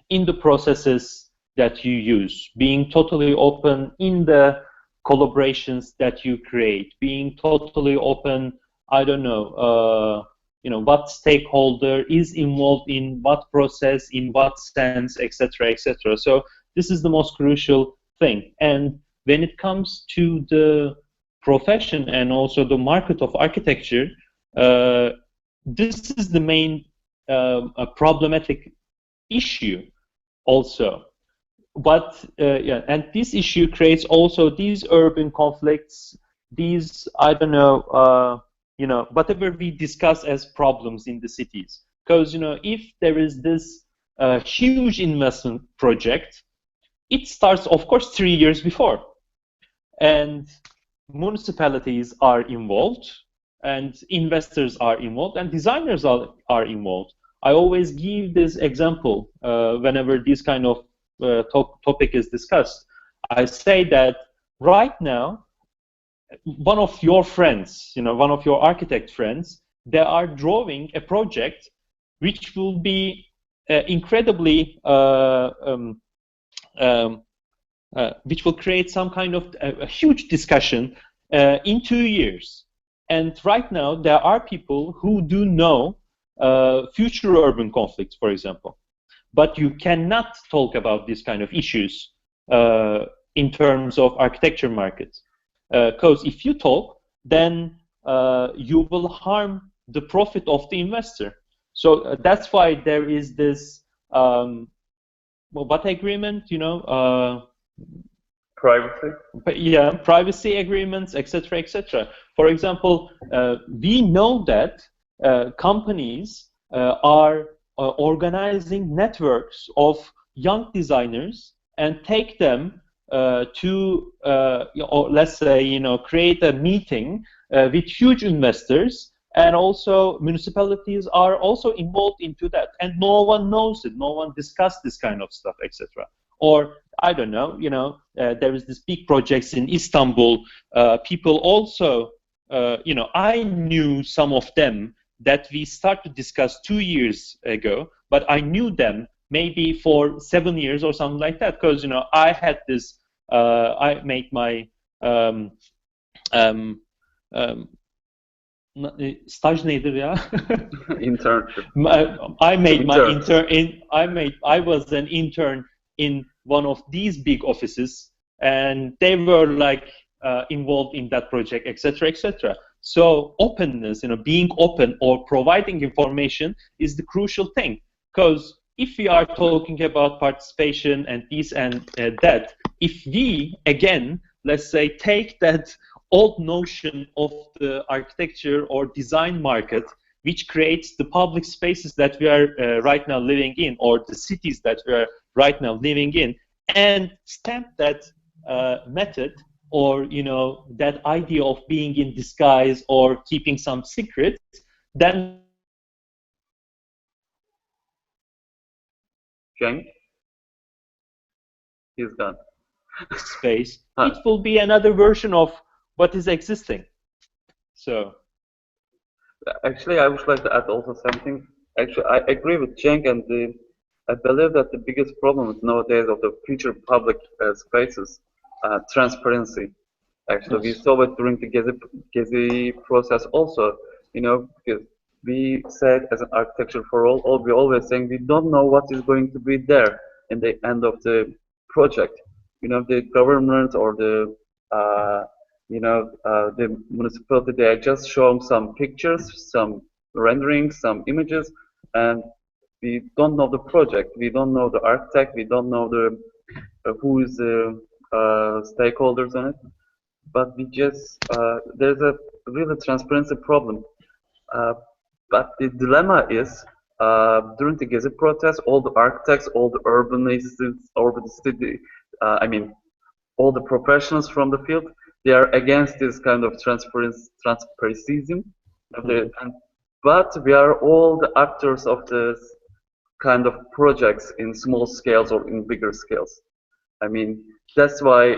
in the processes that you use, being totally open in the collaborations that you create, being totally open, I don't know, you know, what stakeholder is involved in what process, in what sense, etc., etc. So this is the most crucial thing. And when it comes to the profession and also the market of architecture, this is the main problematic issue also. But yeah, and this issue creates also these urban conflicts, these, I don't know, you know, whatever we discuss as problems in the cities. Because, you know, if there is this huge investment project, it starts, of course, 3 years before. And municipalities are involved, and investors are involved, and designers are involved. I always give this example whenever this kind of topic is discussed. I say that right now, one of your friends, you know, one of your architect friends, they are drawing a project which will be incredibly, which will create some kind of a huge discussion in 2 years. And right now, there are people who do know future urban conflicts, for example. But you cannot talk about these kind of issues in terms of architecture markets. Because if you talk, then you will harm the profit of the investor. So that's why there is this, well, what agreement, you know? Privacy? Yeah, privacy agreements, etc., etc. For example, we know that companies are organizing networks of young designers and take them to, or let's say, you know, create a meeting with huge investors, and also municipalities are also involved into that, and no one knows it, no one discussed this kind of stuff, etc. Or I don't know, you know, there is this big projects in Istanbul. People also, you know, I knew some of them that we started to discuss 2 years ago, but I knew them maybe for 7 years or something like that, because, you know, I had this, I made my staj nedir ya? Internship. I was an intern in one of these big offices, and they were like involved in that project, etc., etc. So openness, you know, being open or providing information is the crucial thing. Because if we are talking about participation and this and that, if we again, let's say, take that old notion of the architecture or design market, which creates the public spaces that we are right now living in, or the cities that we are right now living in, and stamp that method, or, you know, that idea of being in disguise or keeping some secrets, then Cenk? He's gone. Space, it will be another version of what is existing. So actually, I would like to add also something. Actually, I agree with Cenk, and I believe that the biggest problem nowadays of the future public spaces, transparency. Actually, we saw it during the Gezi process also. You know, because we said as an architecture for all, we always saying we don't know what is going to be there in the end of the project. You know, the government or the the municipality, they are just showing some pictures, some renderings, some images, and we don't know the project. We don't know the architect. We don't know the who is the stakeholders on it. But we just there's a really transparency problem. But the dilemma is during the Gezi protest, all the architects, all the urbanists, urban city, I mean, all the professionals from the field, they are against this kind of transparency. But we are all the actors of this kind of projects in small scales or in bigger scales. I mean, that's why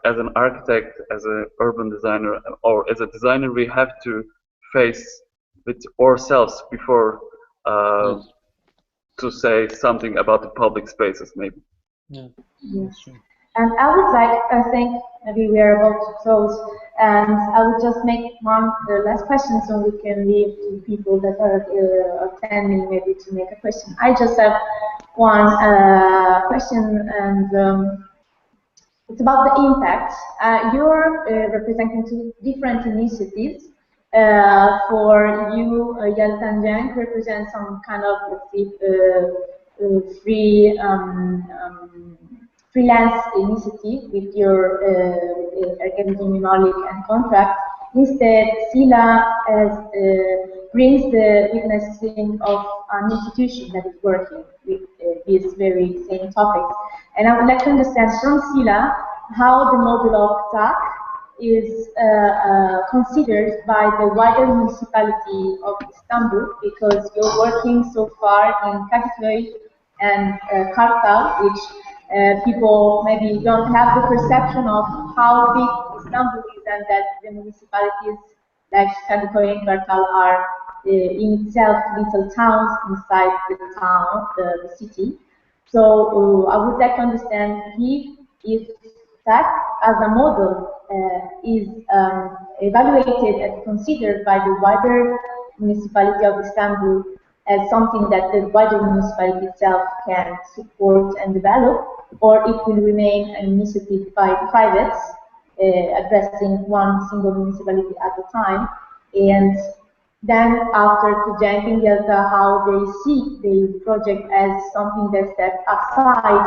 as an architect, as an urban designer, or as a designer, we have to face with ourselves before to say something about the public spaces, maybe. Yeah. Yes. And I would like, I think maybe we are about to close, and I would just make one last question so we can leave to people that are attending maybe to make a question. I just have one question, and it's about the impact. You're representing two different initiatives. For you, Yelta and Cenk represent some kind of, let's say, free freelance initiative with your Herkes Mimarlik and Kontraakt. Instead, Sila brings the witnessing of an institution that is working with these very same topics. And I would like to understand from Sila how the model of TAC is considered by the wider municipality of Istanbul, because you're working so far in Kadikoy and Kartal, which people maybe don't have the perception of how big Istanbul is, and that the municipalities like Kadikoy and Kartal are in itself little towns inside the town, the city. So I would like to understand if TAC as a model is evaluated and considered by the wider municipality of Istanbul as something that the wider municipality itself can support and develop, or it will remain an initiative by privates addressing one single municipality at a time. And then after to Cenk and Yelta, how they see the project as something that's stepped aside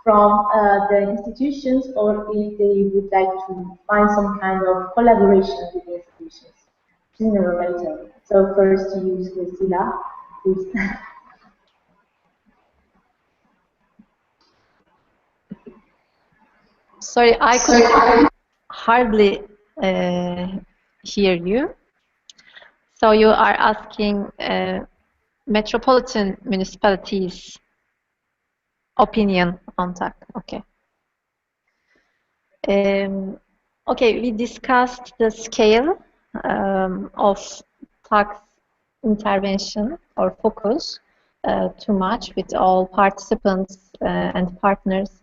from the institutions, or if they would like to find some kind of collaboration with the institutions, sooner or later. So first to use the Sila, please. Sorry, I could hardly hear you. So you are asking metropolitan municipalities' opinion on TAC. Okay. Okay, we discussed the scale of TAC's intervention or focus too much with all participants and partners,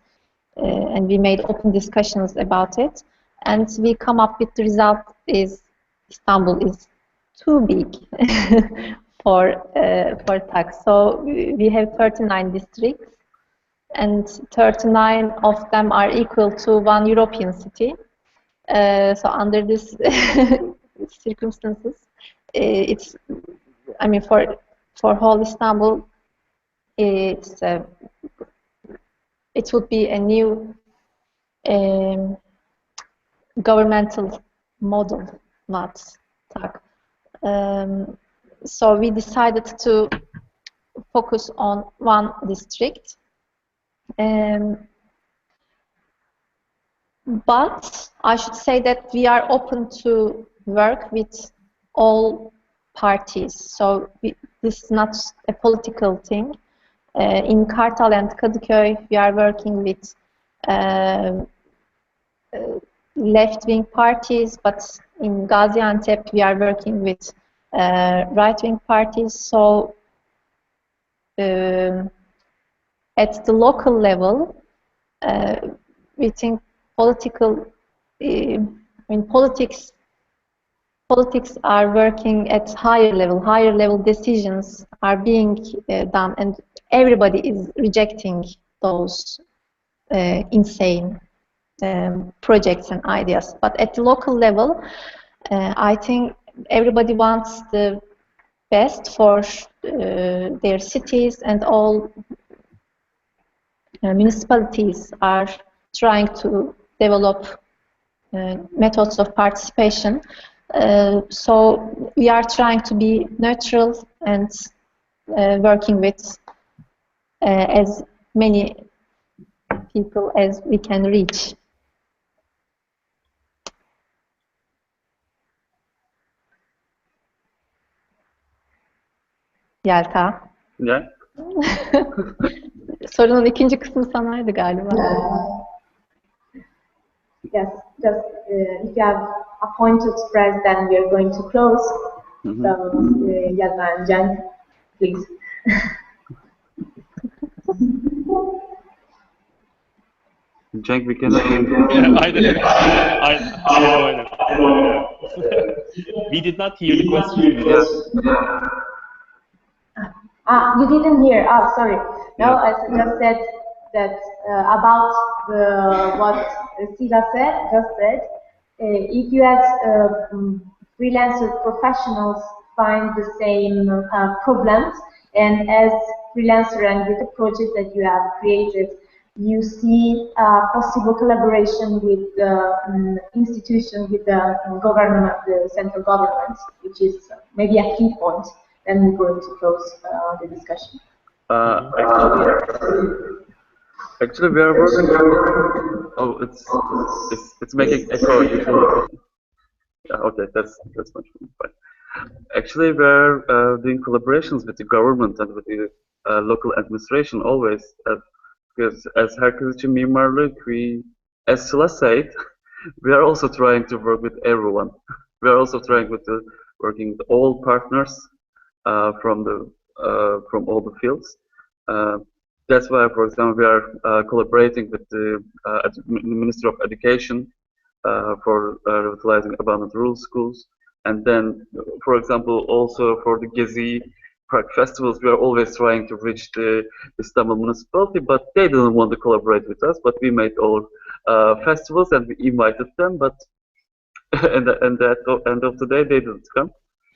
and we made open discussions about it, and we come up with the result is Istanbul is too big for TAC. So we have 39 districts, and 39 of them are equal to one European city. So under this circumstances, it's, I mean, for whole Istanbul, it's it would be a new governmental model, not TAC. So we decided to focus on one district. But I should say that we are open to work with all parties. So this is not a political thing. In Kartal and Kadıköy, we are working with left-wing parties, but in Gaziantep, we are working with right-wing parties. So at the local level, we think political, I mean, politics are working at higher level decisions are being done, and everybody is rejecting those insane projects and ideas. But at the local level, I think everybody wants the best for their cities, and all municipalities are trying to develop methods of participation. So we are trying to be neutral and working with as many people as we can reach. Yelta. Yeah. Sorunun ikinci kısmı sanaydı galiba. Yes, just if you have a point to express, then we are going to close. So, Yelta and Cenk, please. Cenk, we cannot hear you. Yeah, I know. We did not hear the question. Yeah. You didn't hear. Oh, sorry. No, Yeah. I just said that about what Sila just said. If you as freelancer professionals find the same problems, and as freelancer and with the project that you have created, you see possible collaboration with the institution, with the government, the central government, which is maybe a key point. Then we're going to close the discussion. Actually, we are working. Oh, it's making echo. Yeah, okay, that's much fine. Actually, we're doing collaborations with the government and with the local administration always. Because as Herkes için Mimarlik, as Sila said, we are also trying to work with everyone. We are also trying working with all partners from all the fields. That's why, for example, we are collaborating with the Ministry of Education for revitalizing abandoned rural schools. And then, for example, also for the Gezi Park festivals, we are always trying to reach the Istanbul municipality, but they didn't want to collaborate with us. But we made all festivals and we invited them, but and at the end of the day, they didn't come.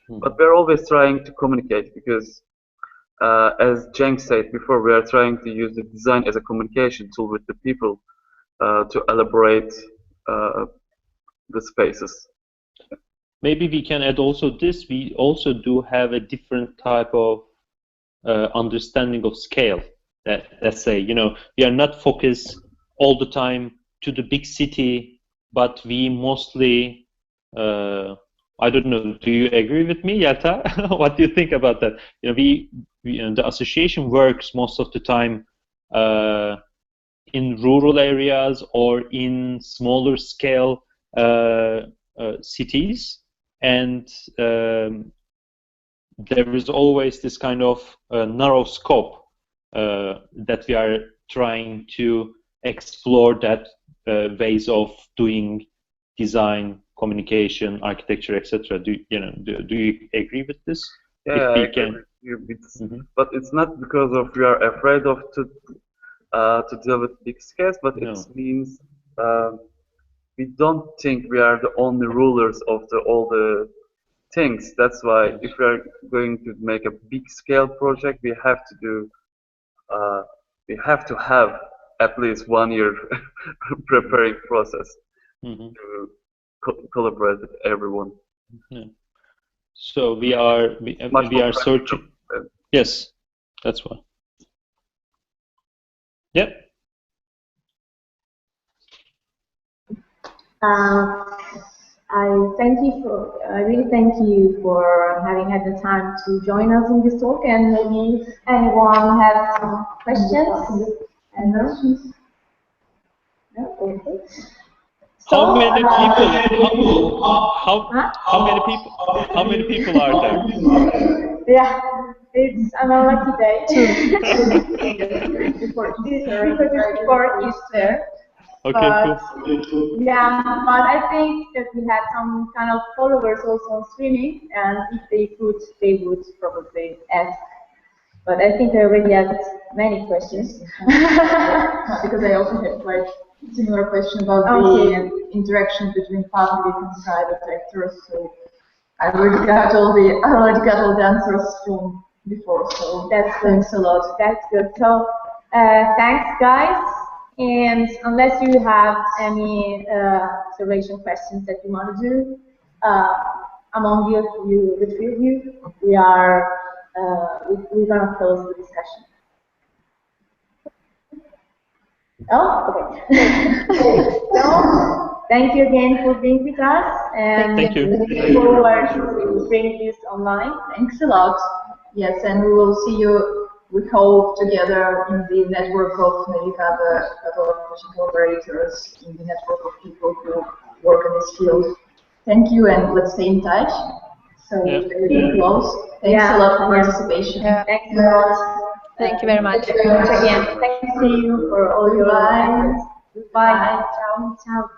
But we're always trying to communicate because, as Cenk said before, we are trying to use the design as a communication tool with the people to elaborate the spaces. Maybe we can add also this. We also do have a different type of understanding of scale. That, let's say, we are not focused all the time to the big city, but we mostly, I don't know, do you agree with me, Yelta? What do you think about that? The association works most of the time in rural areas or in smaller scale cities, and there is always this kind of narrow scope that we are trying to explore, that ways of doing design, communication, architecture, etc. Do you agree with this? Yeah, I agree with you. But it's not because of we are afraid of to deal with big scales, but it means we don't think we are the only rulers of all the things. That's why if we are going to make a big scale project, we have to have at least 1 year preparing process to collaborate with everyone. So we are searching. Yes, that's why. Yeah. I really thank you for having had the time to join us in this talk, and maybe anyone has some questions. How many people are there? Yeah, it's an unlucky day. Because it's before Easter. Okay, cool. Yeah, but I think that we had some kind of followers also on streaming, and if they could, they would probably ask. But I think I already asked many questions. Because I also had quite similar question about the interaction between public and private actors. So I already got all the answers from before. So thanks a lot. That's good. So thanks, guys. And unless you have any observation questions that you want to do, among the three of you, we're gonna close the discussion. Oh, okay. So, thank you again for being with us, and looking forward to bring this online. Thanks a lot. Yes, and we will see you, we hope, together in the network of maybe other collaborators, in the network of people who work in this field. Thank you, and let's stay in touch. So we can close. Thanks a lot for participation. Thanks a lot. Thank you very much. Again, thanks to you for all your efforts. Bye. Ciao. Ciao.